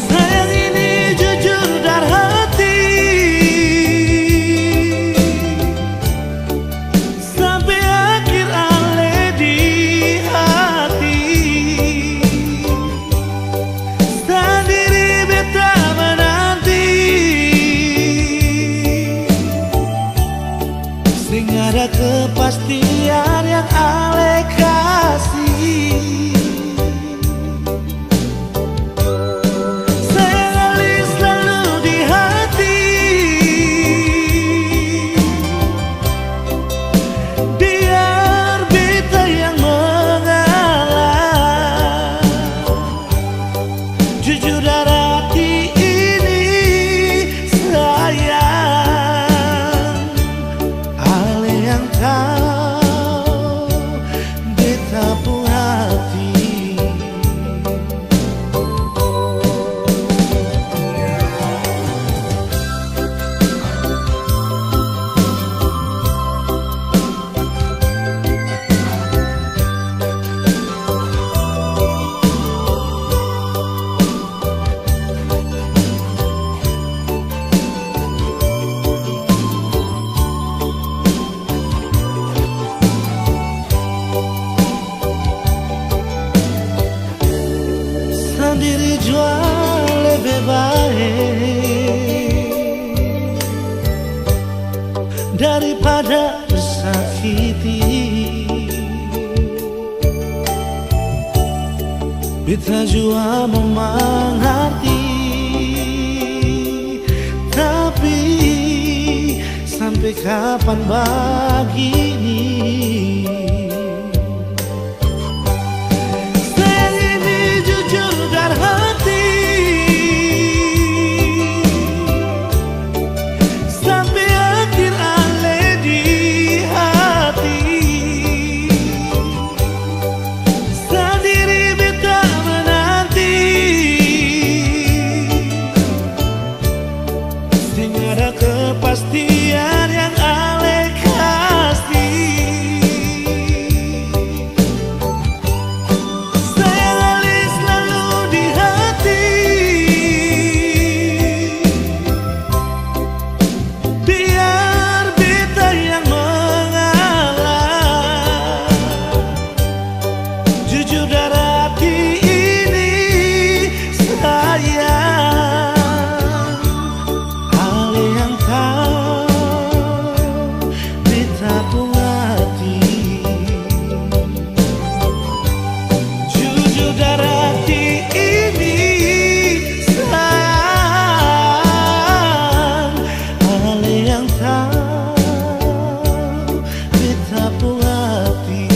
Sayang ini jujur dari hati, sampai akhir ale di hati. Sendiri beta menanti, sing ada kepastian yang ale kasih. sendiri jual lebih baik daripada tersakiti. Beta jua memang hati, tapi sampai kapan begini? Sayang ini jujur dan hati, sampai akhir ale di hati. Sendiri beta menanti, sehingga ada kepastian yang ale kasih. Sayang ale selalu di hati, biar beta yang mengalah. Jujur dari hati ini sayang, ale yang tahu beta pun hati. Jujur dari hati ini sayang, ale yang tahu beta pun hati.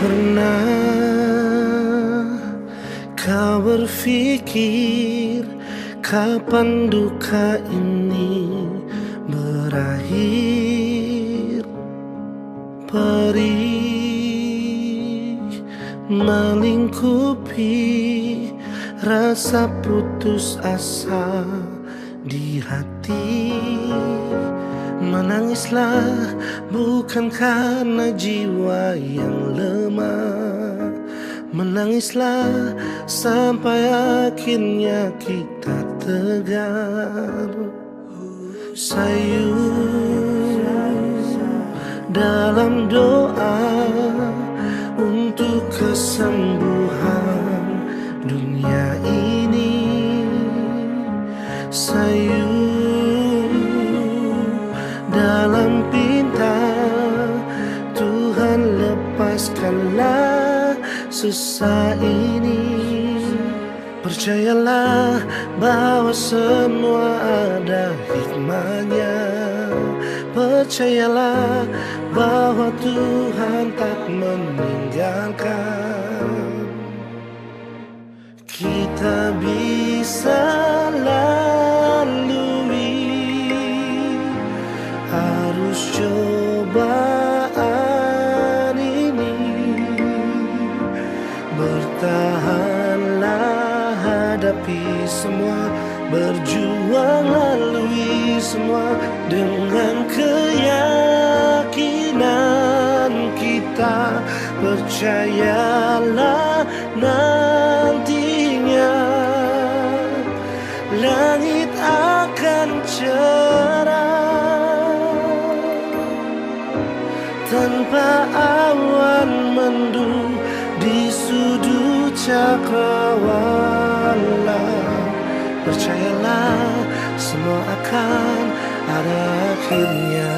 Pernah kau berpikir kapan duka ini berakhir? Perih melingkupi rasa putus asa di hati. Menangislah bukan karena jiwa yang lemah, menangislah sampai akhirnya kita tegar. Sayu dalam doa untuk kesembuhan dunia ini. Sayu dalam pinta, Tuhan lepaskanlah susah ini. Percayalah bahwa semua ada hikmahnya. Percayalah bahwa Tuhan tak meninggalkan. Kita bisa harus cobaan ini. Bertahanlah, hadapi semua, berjuang lalui semua dengan keyakinan kita. Percayalah nantinya langit akan cerah tanpa awan mendung di sudut cakrawala. Percayalah semua akan ada akhirnya.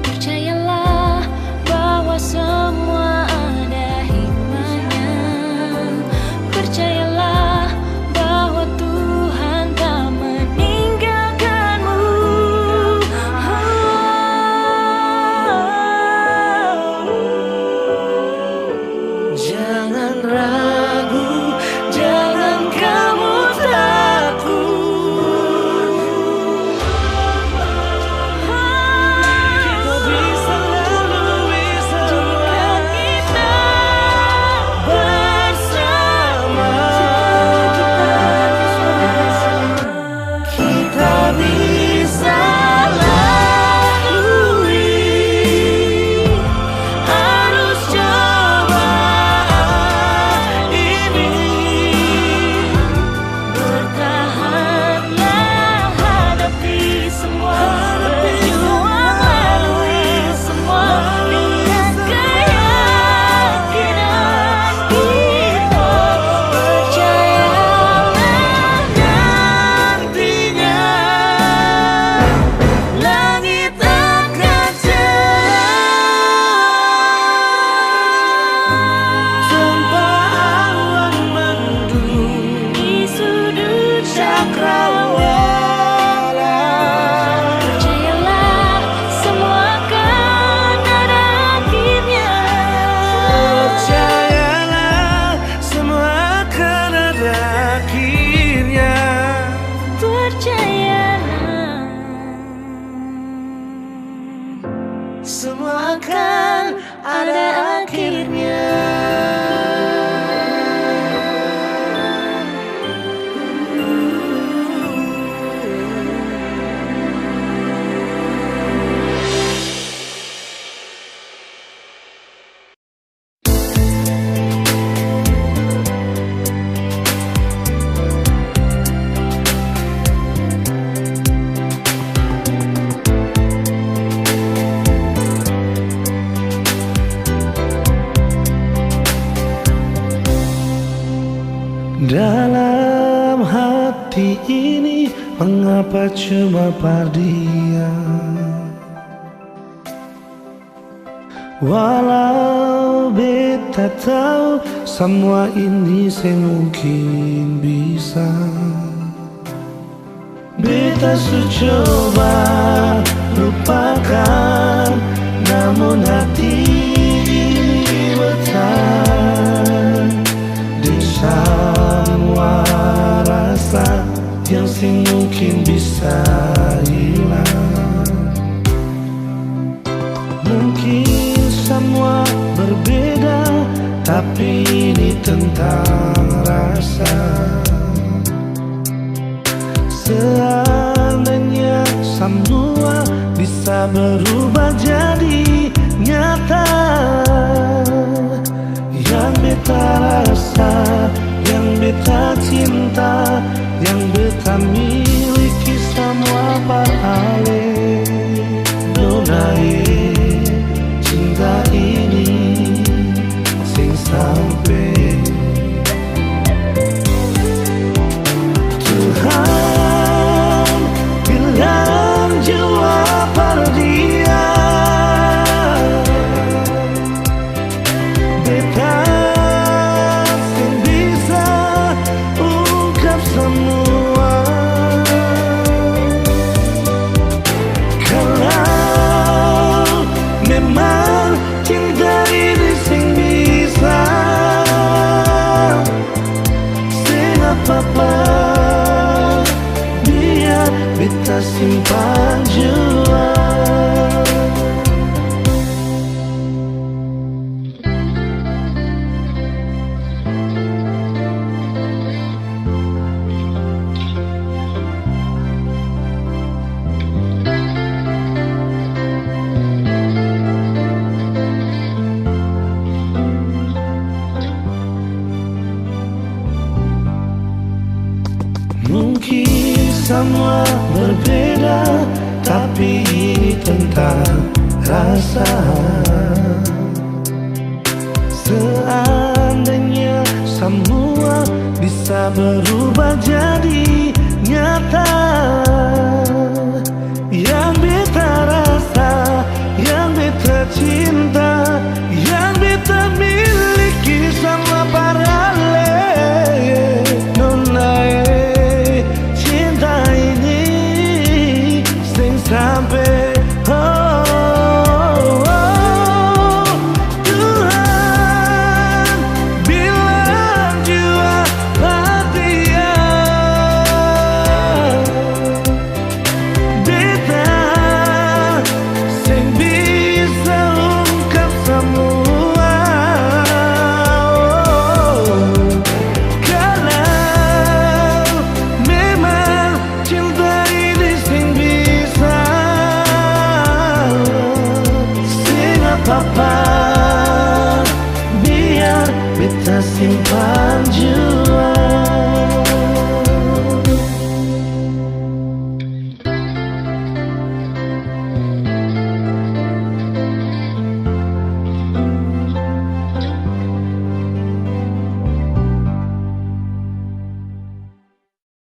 Percayalah bahwa Dalam hati ini mengapa cuma perdiam? Walau beta tahu semua ini semungkin bisa. Beta su coba lupakan, namun hati ini bertahan. Di semua rasa yang semungkin bisa hilang. Mungkin semua berbeda, tapi ini tentang rasa. Seandainya semua bisa berubah jadi nyata, yang beta rasa, yang beta cinta, yang beta miliki semua beralih. Donai cinta ini sing sampai Tuhan bilang jiwa perdiam. Beta sing bisa ungkap semua. Kalau memang cinta ini sing bisa, sing apa-apa biar beta simpan jua. Mungkin semua berbeda, tapi ini tentang rasa. Seandainya semua bisa berubah